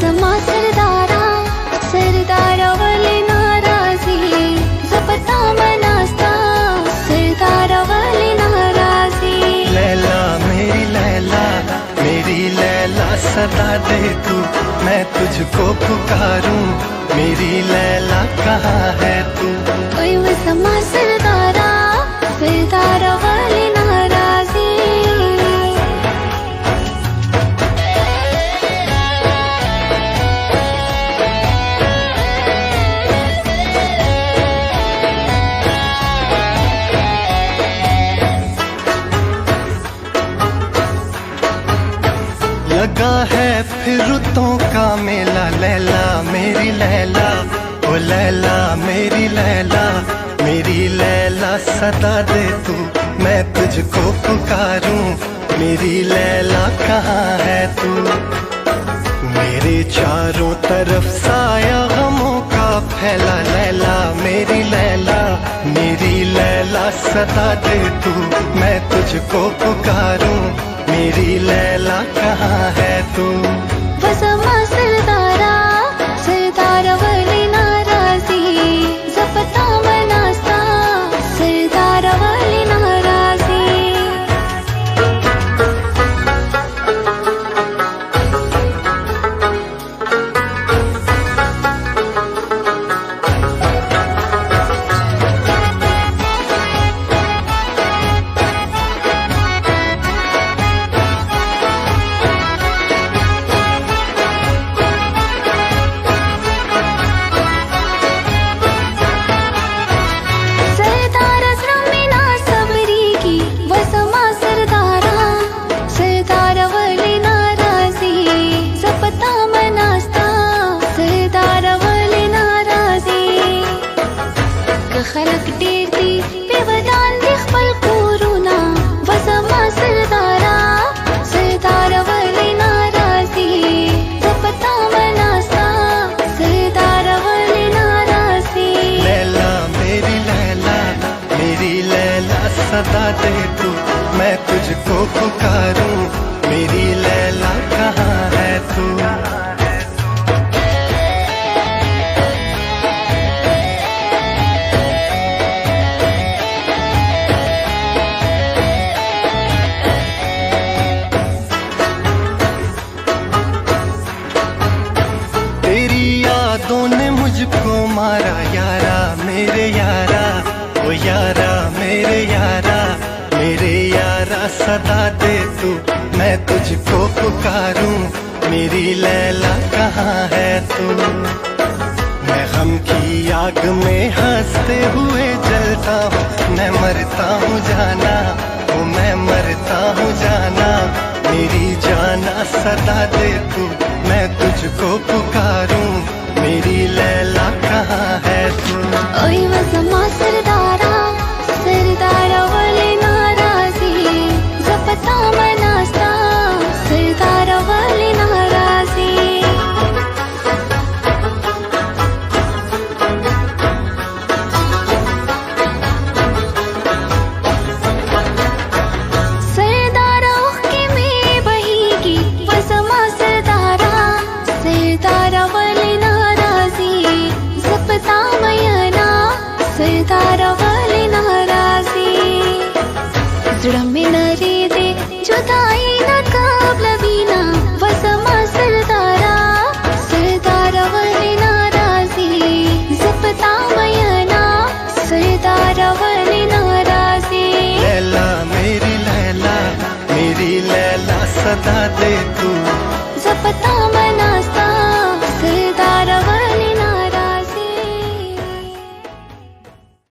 वसमा सरदारा सरदारा वाले नाराजी जपता मनास्ता सरदारा वाले नाराजी। लैला मेरी लैला सदा दे तू, मैं तुझको पुकारूं मेरी लैला कहाँ है तू। ओए वसमा सरदारा सरदारा वाले नाराजी। लगा है फिर रुतों का मेला, लैला मेरी लैला ओ लैला मेरी लैला, मेरी लैला सदा दे तू, मैं तुझको पुकारूं मेरी लैला कहाँ है तू। मेरे चारों तरफ साया गमों का फैला, लैला मेरी लैला सदा दे तू, मैं तुझको पुकारूं मेरी लैला कहाँ है तू। वसमा सरदारा सरदारा वाले नाराजी जपता मनास्ता सरदारा वाले नाराजी। खलक देती बेवदान दिख पल कोरोना वसमा सरदारा सरदारा वाले नाराजी जपता मनास्ता सरदारा वाले नाराजी। लैला मेरी लैला सदा दे तू, मैं तुझको पुकारूं मेरी लैला कहाँ है तू। यादों ने मुझको मारा यारा मेरे यारा ओ यारा मेरे यारा सदा दे तू, मैं तुझको पुकारूं मेरी लैला कहाँ है तू। मैं गम की आग में हंसते हुए जलता हूँ, मैं मरता हूँ जाना ओ मैं मरता हूँ जाना, मेरी जाना सदा दे तू, मैं तुझको पुकारूं मेरी लैला कहाँ है तू। ओए वसमा सरदारा सरदारा वाले नाराजी जपता मनास्ता सरदारा वाले नाराजी। सरदारा के में बहेगी वसमा सरदारा सरदारा वाले नाराजी जपता मयना सरदारा वाले नाराजी। जुड़ा में न रे दे जुदाई न काबला बीना वसमा सरदारा सरदारा वाले नाराजी जपता मयना सरदारा वाले नाराजी। लैला मेरी लैला सदा दे तू जपता